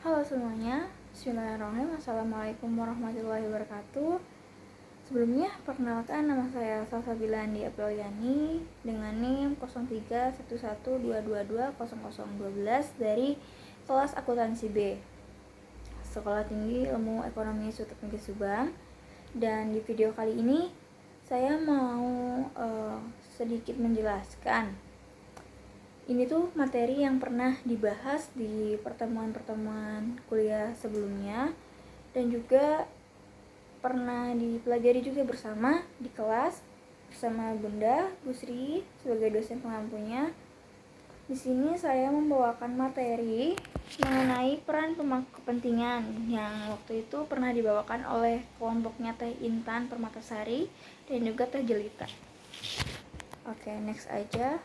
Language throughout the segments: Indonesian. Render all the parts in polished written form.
Halo semuanya, bismillahirrahmanirrahim. Assalamualaikum warahmatullahi wabarakatuh. Sebelumnya, perkenalkan nama saya Salsabila Andi Apriliani dengan NIM 031122200012 dari kelas akuntansi B, Sekolah Tinggi Ilmu Ekonomi Institut Negeri Subang. Dan di video kali ini saya mau sedikit menjelaskan. Ini tuh materi yang pernah dibahas di pertemuan-pertemuan kuliah sebelumnya dan juga pernah dipelajari juga bersama di kelas bersama Bunda Bu Sri sebagai dosen pengampunya. Di sini saya membawakan materi mengenai peran pemangku kepentingan yang waktu itu pernah dibawakan oleh kelompoknya Teh Intan Permatasari dan juga Teh Jelita. Oke, next aja.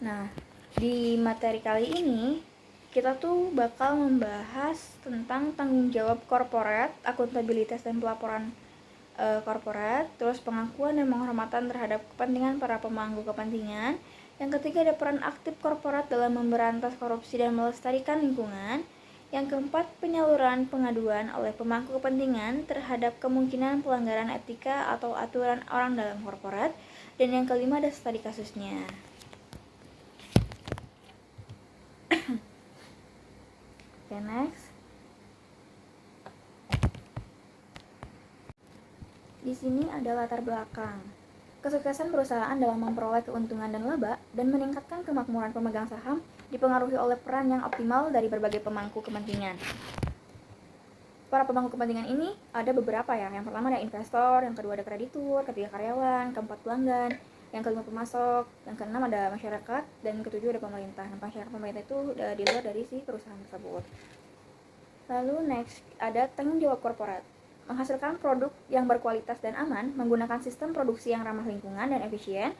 Nah, di materi kali ini kita tuh bakal membahas tentang tanggung jawab korporat, akuntabilitas dan pelaporan korporat, terus pengakuan dan penghormatan terhadap kepentingan para pemangku kepentingan. Yang ketiga ada peran aktif korporat dalam memberantas korupsi dan melestarikan lingkungan. Yang keempat, penyaluran pengaduan oleh pemangku kepentingan terhadap kemungkinan pelanggaran etika atau aturan orang dalam korporat. Dan yang kelima ada studi kasusnya. Oke, next. Di sini ada latar belakang. Kesuksesan perusahaan dalam memperoleh keuntungan dan laba dan meningkatkan kemakmuran pemegang saham dipengaruhi oleh peran yang optimal dari berbagai pemangku kepentingan. Para pemangku kepentingan ini ada beberapa ya. Yang pertama ada investor, yang kedua ada kreditur, ketiga karyawan, keempat pelanggan, yang kelima pemasok, yang keenam ada masyarakat, dan ketujuh ada pemerintah. Nah, masyarakat pemerintah itu di luar dari si perusahaan tersebut. Lalu next ada tanggung jawab korporat. Menghasilkan produk yang berkualitas dan aman, menggunakan sistem produksi yang ramah lingkungan dan efisien,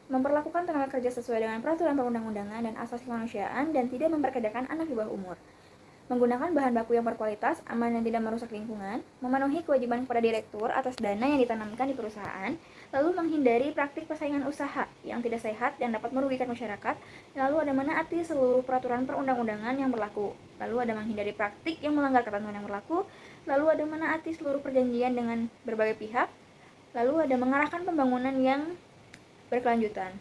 memperlakukan tenaga kerja sesuai dengan peraturan perundang-undangan dan asasi kemanusiaan, dan tidak memperkerjakan anak di bawah umur. Menggunakan bahan baku yang berkualitas, aman dan tidak merusak lingkungan, memenuhi kewajiban kepada direktur atas dana yang ditanamkan di perusahaan, lalu menghindari praktik persaingan usaha yang tidak sehat dan dapat merugikan masyarakat, lalu ada menaati seluruh peraturan perundang-undangan yang berlaku, lalu ada menghindari praktik yang melanggar ketentuan yang berlaku, lalu ada menaati seluruh perjanjian dengan berbagai pihak, lalu ada mengarahkan pembangunan yang berkelanjutan.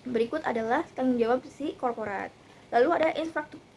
Berikut adalah tanggung jawab si korporat. Lalu ada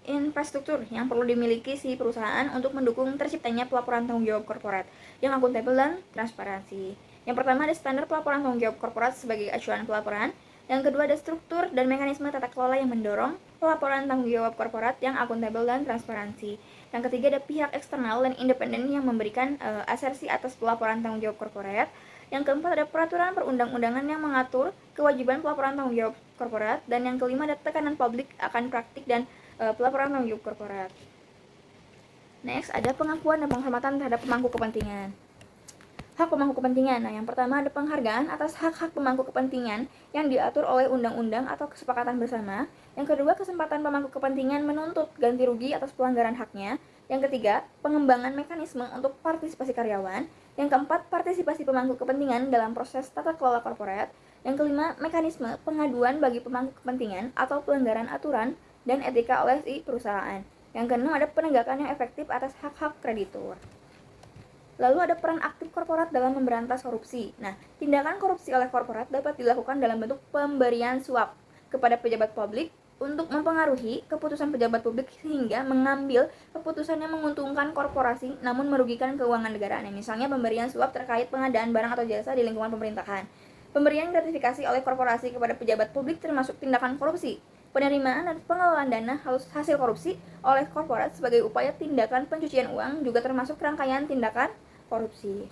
infrastruktur yang perlu dimiliki si perusahaan untuk mendukung terciptanya pelaporan tanggung jawab korporat yang akuntabel dan transparansi. Yang pertama ada standar pelaporan tanggung jawab korporat sebagai acuan pelaporan. Yang kedua ada struktur dan mekanisme tata kelola yang mendorong pelaporan tanggung jawab korporat yang akuntabel dan transparansi. Yang ketiga ada pihak eksternal dan independen yang memberikan asersi atas pelaporan tanggung jawab korporat. Yang keempat ada peraturan perundang-undangan yang mengatur kewajiban pelaporan tanggung jawab korporat. Dan yang kelima ada tekanan publik akan praktik dan pelaporan tanggung jawab korporat. Next ada pengakuan dan penghormatan terhadap pemangku kepentingan. Hak pemangku kepentingan. Nah, yang pertama ada penghargaan atas hak-hak pemangku kepentingan yang diatur oleh undang-undang atau kesepakatan bersama. Yang kedua, kesempatan pemangku kepentingan menuntut ganti rugi atas pelanggaran haknya. Yang ketiga, pengembangan mekanisme untuk partisipasi karyawan. Yang keempat, partisipasi pemangku kepentingan dalam proses tata kelola korporat. Yang kelima, mekanisme pengaduan bagi pemangku kepentingan atau pelanggaran aturan dan etika oleh si perusahaan. Yang keenam ada penegakan yang efektif atas hak-hak kreditur. Lalu ada peran aktif korporat dalam memberantas korupsi. Nah, tindakan korupsi oleh korporat dapat dilakukan dalam bentuk pemberian suap kepada pejabat publik untuk mempengaruhi keputusan pejabat publik sehingga mengambil keputusan yang menguntungkan korporasi namun merugikan keuangan negara. Nah, misalnya pemberian suap terkait pengadaan barang atau jasa di lingkungan pemerintahan. Pemberian gratifikasi oleh korporasi kepada pejabat publik termasuk tindakan korupsi. Penerimaan dan pengelolaan dana hasil korupsi oleh korporat sebagai upaya tindakan pencucian uang juga termasuk rangkaian tindakan korupsi.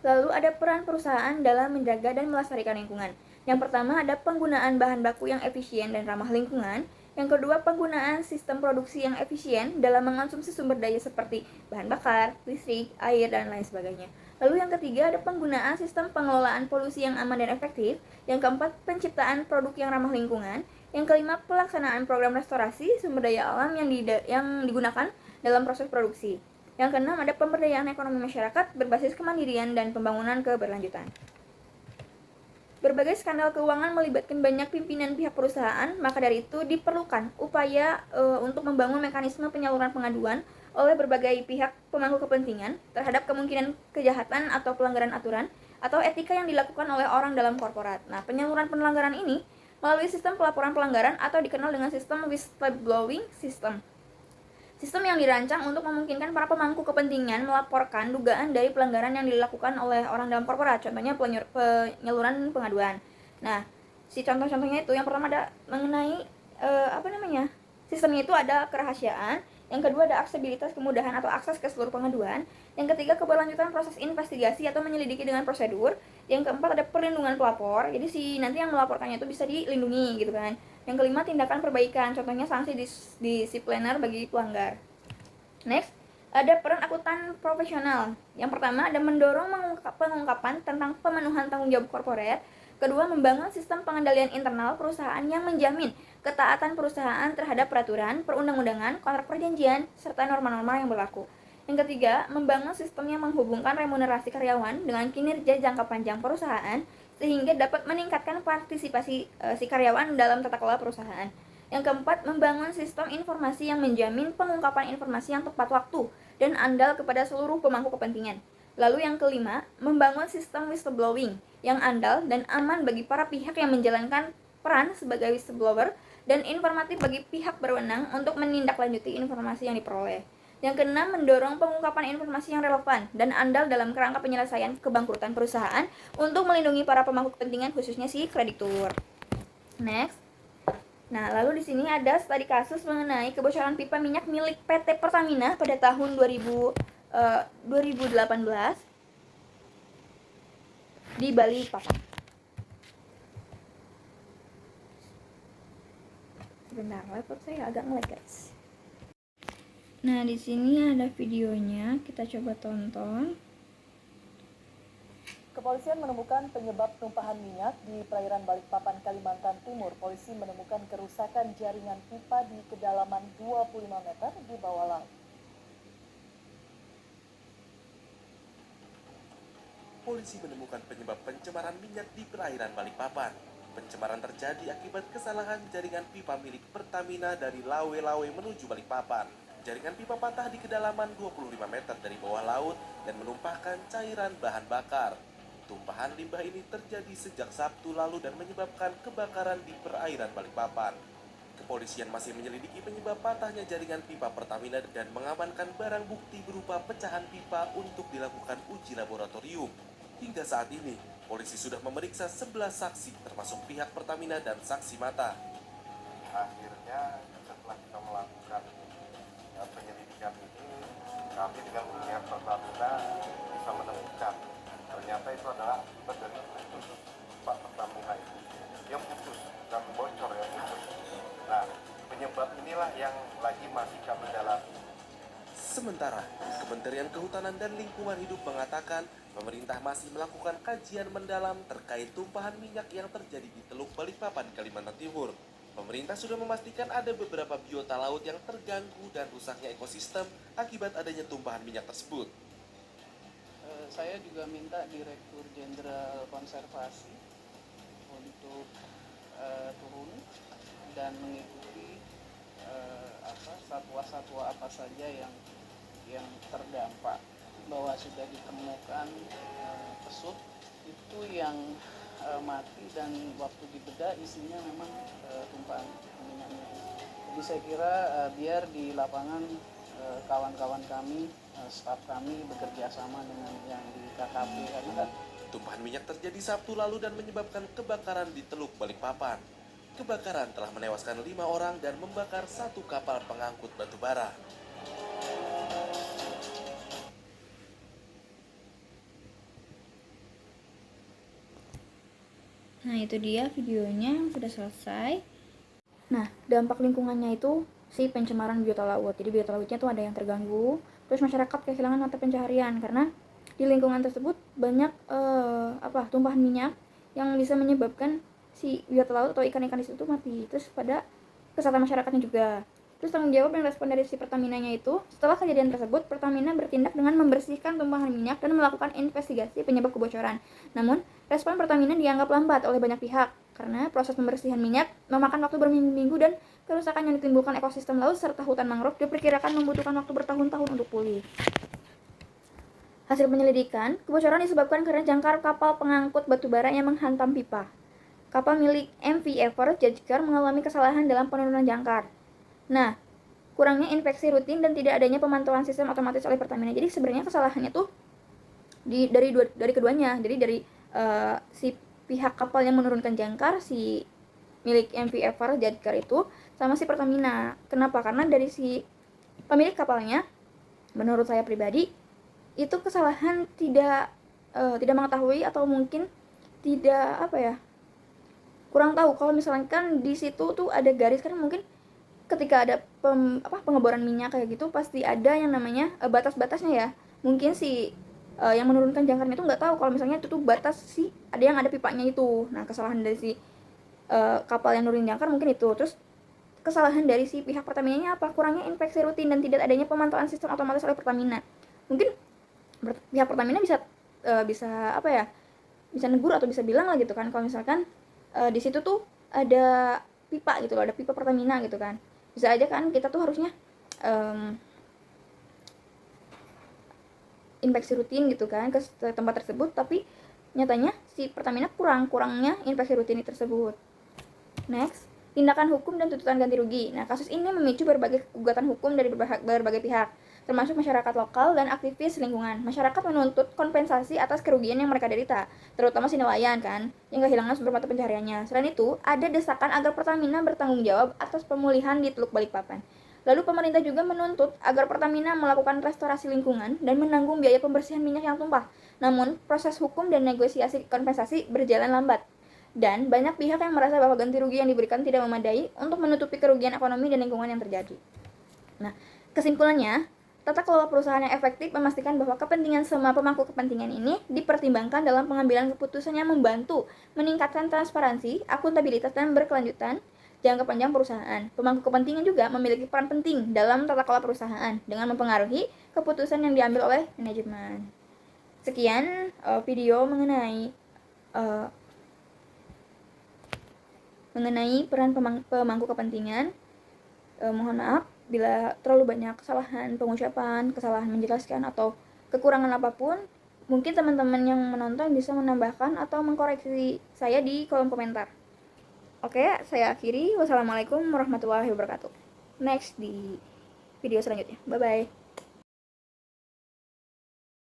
Lalu ada peran perusahaan dalam menjaga dan melestarikan lingkungan. Yang pertama ada penggunaan bahan baku yang efisien dan ramah lingkungan. Yang kedua, penggunaan sistem produksi yang efisien dalam mengonsumsi sumber daya seperti bahan bakar, listrik, air, dan lain sebagainya. Lalu yang ketiga ada penggunaan sistem pengelolaan polusi yang aman dan efektif. Yang keempat, penciptaan produk yang ramah lingkungan. Yang kelima, pelaksanaan program restorasi sumber daya alam yang digunakan dalam proses produksi. Yang keenam ada pemberdayaan ekonomi masyarakat berbasis kemandirian dan pembangunan keberlanjutan. Berbagai skandal keuangan melibatkan banyak pimpinan pihak perusahaan, maka dari itu diperlukan upaya untuk membangun mekanisme penyaluran pengaduan oleh berbagai pihak pemangku kepentingan terhadap kemungkinan kejahatan atau pelanggaran aturan atau etika yang dilakukan oleh orang dalam korporat. Nah, penyaluran pelanggaran ini melalui sistem pelaporan pelanggaran atau dikenal dengan sistem whistleblowing system. Sistem yang dirancang untuk memungkinkan para pemangku kepentingan melaporkan dugaan dari pelanggaran yang dilakukan oleh orang dalam korporat, contohnya penyaluran pengaduan. Nah, si contoh-contohnya itu yang pertama ada mengenai sistemnya itu ada kerahasiaan, yang kedua ada aksesibilitas, kemudahan atau akses ke seluruh pengaduan, yang ketiga keberlanjutan proses investigasi atau menyelidiki dengan prosedur, yang keempat ada perlindungan pelapor, jadi si nanti yang melaporkannya itu bisa dilindungi gitu kan. Yang kelima, tindakan perbaikan, contohnya sanksi disipliner bagi pelanggar. Next, ada peran akuntan profesional. Yang pertama ada mendorong pengungkapan tentang pemenuhan tanggung jawab korporat. Kedua, membangun sistem pengendalian internal perusahaan yang menjamin ketaatan perusahaan terhadap peraturan, perundang-undangan, kontrak perjanjian, serta norma-norma yang berlaku. Yang ketiga, membangun sistem yang menghubungkan remunerasi karyawan dengan kinerja jangka panjang perusahaan sehingga dapat meningkatkan partisipasi si karyawan dalam tata kelola perusahaan. Yang keempat, membangun sistem informasi yang menjamin pengungkapan informasi yang tepat waktu dan andal kepada seluruh pemangku kepentingan. Lalu yang kelima, membangun sistem whistleblowing yang andal dan aman bagi para pihak yang menjalankan peran sebagai whistleblower dan informatif bagi pihak berwenang untuk menindaklanjuti informasi yang diperoleh. Yang keenam, mendorong pengungkapan informasi yang relevan dan andal dalam kerangka penyelesaian kebangkrutan perusahaan untuk melindungi para pemangku kepentingan khususnya si kreditur. Next. Nah, lalu di sini ada studi kasus mengenai kebocoran pipa minyak milik PT Pertamina pada tahun 2018 di Balikpapan. Sebentar, laptop saya agak nge-lag, guys. Nah, di sini ada videonya, kita coba tonton. Kepolisian menemukan penyebab tumpahan minyak di perairan Balikpapan, Kalimantan Timur. Polisi menemukan kerusakan jaringan pipa di kedalaman 25 meter di bawah laut. Polisi menemukan penyebab pencemaran minyak di perairan Balikpapan. Pencemaran terjadi akibat kesalahan jaringan pipa milik Pertamina dari Lawe-Lawe menuju Balikpapan. Jaringan pipa patah di kedalaman 25 meter dari bawah laut dan menumpahkan cairan bahan bakar. Tumpahan limbah ini terjadi sejak Sabtu lalu dan menyebabkan kebakaran di perairan Balikpapan. Kepolisian masih menyelidiki penyebab patahnya jaringan pipa Pertamina dan mengamankan barang bukti berupa pecahan pipa untuk dilakukan uji laboratorium. Hingga saat ini, polisi sudah memeriksa 11 saksi termasuk pihak Pertamina dan saksi mata. Akhirnya setelah kita melakukan penyelidikan ini, kami dengan pihak Pertamina bisa menemukan ternyata itu adalah akibat dari Pak Pertamina itu yang putus, bukan bocor ya, putus. Nah, penyebab inilah yang lagi masih kami dalami. Sementara, Kementerian Kehutanan dan Lingkungan Hidup mengatakan pemerintah masih melakukan kajian mendalam terkait tumpahan minyak yang terjadi di Teluk Balikpapan, Kalimantan Timur. Pemerintah sudah memastikan ada beberapa biota laut yang terganggu dan rusaknya ekosistem akibat adanya tumpahan minyak tersebut. Saya juga minta Direktur Jenderal Konservasi untuk turun dan mengikuti satwa-satwa apa saja yang terdampak, bahwa sudah ditemukan pesut itu yang mati dan waktu dibedah isinya memang tumpahan minyaknya. Jadi saya kira biar di lapangan kawan-kawan kami, staf kami bekerja sama dengan yang di KKP, karena kan Tumpahan minyak terjadi Sabtu lalu dan menyebabkan kebakaran di Teluk Balikpapan. Kebakaran telah menewaskan 5 orang dan membakar 1 kapal pengangkut batu bara. Nah, itu dia videonya yang sudah selesai. Nah, dampak lingkungannya itu si pencemaran biota laut. Jadi biota lautnya tuh ada yang terganggu, terus masyarakat kehilangan mata pencaharian karena di lingkungan tersebut banyak tumpahan minyak yang bisa menyebabkan si biota laut atau ikan-ikan di situ mati. Terus pada kesehatan masyarakatnya juga. Terus tanggung jawab dan respon dari si Pertaminanya itu, setelah kejadian tersebut, Pertamina bertindak dengan membersihkan tumpahan minyak dan melakukan investigasi penyebab kebocoran. Namun, respon Pertamina dianggap lambat oleh banyak pihak, karena proses pembersihan minyak memakan waktu berminggu-minggu dan kerusakan yang ditimbulkan ekosistem laut serta hutan mangrove diperkirakan membutuhkan waktu bertahun-tahun untuk pulih. Hasil penyelidikan, kebocoran disebabkan karena jangkar kapal pengangkut batubara yang menghantam pipa. Kapal milik MV Ever Jadger mengalami kesalahan dalam penurunan jangkar. Nah, kurangnya inspeksi rutin dan tidak adanya pemantauan sistem otomatis oleh Pertamina. Jadi sebenarnya kesalahannya tuh dari keduanya. Jadi dari si pihak kapal yang menurunkan jangkar, si milik MV Ever Jadger itu, sama si Pertamina. Kenapa? Karena dari si pemilik kapalnya, menurut saya pribadi, itu kesalahan tidak mengetahui atau mungkin tidak kurang tahu kalau misalkan di situ tuh ada garis, kan mungkin ketika ada pengeboran minyak kayak gitu pasti ada yang namanya batas-batasnya ya. Mungkin si yang menurunkan jangkarnya itu nggak tahu kalau misalnya itu tuh batas ada yang ada pipanya itu. Nah, kesalahan dari si kapal yang nurunin jangkar mungkin itu. Terus kesalahan dari si pihak Pertamina apa? Kurangnya inspeksi rutin dan tidak adanya pemantauan sistem otomatis oleh Pertamina. Mungkin pihak Pertamina bisa bisa negur atau bisa bilang lah gitu kan, kalau misalkan di situ tuh ada pipa gitu loh, ada pipa Pertamina gitu kan. Bisa aja kan kita tuh harusnya inspeksi rutin gitu kan ke tempat tersebut, tapi nyatanya si Pertamina kurangnya inspeksi rutin tersebut. Next, tindakan hukum dan tuntutan ganti rugi. Nah, kasus ini memicu berbagai gugatan hukum dari berbagai pihak, termasuk masyarakat lokal dan aktivis lingkungan. Masyarakat menuntut kompensasi atas kerugian yang mereka derita, terutama si nelayan kan, yang kehilangan sumber mata pencahariannya. Selain itu, ada desakan agar Pertamina bertanggung jawab atas pemulihan di Teluk Balikpapan. Lalu pemerintah juga menuntut agar Pertamina melakukan restorasi lingkungan dan menanggung biaya pembersihan minyak yang tumpah. Namun, proses hukum dan negosiasi kompensasi berjalan lambat. Dan banyak pihak yang merasa bahwa ganti rugi yang diberikan tidak memadai untuk menutupi kerugian ekonomi dan lingkungan yang terjadi. Nah, kesimpulannya, tata kelola perusahaan yang efektif memastikan bahwa kepentingan semua pemangku kepentingan ini dipertimbangkan dalam pengambilan keputusan yang membantu meningkatkan transparansi, akuntabilitas, dan berkelanjutan jangka panjang perusahaan. Pemangku kepentingan juga memiliki peran penting dalam tata kelola perusahaan dengan mempengaruhi keputusan yang diambil oleh manajemen. Sekian video mengenai peran pemangku kepentingan. Mohon maaf bila terlalu banyak kesalahan pengucapan, kesalahan menjelaskan, atau kekurangan apapun. Mungkin teman-teman yang menonton bisa menambahkan atau mengkoreksi saya di kolom komentar. Oke, saya akhiri. Wassalamualaikum warahmatullahi wabarakatuh. Next di video selanjutnya. Bye-bye.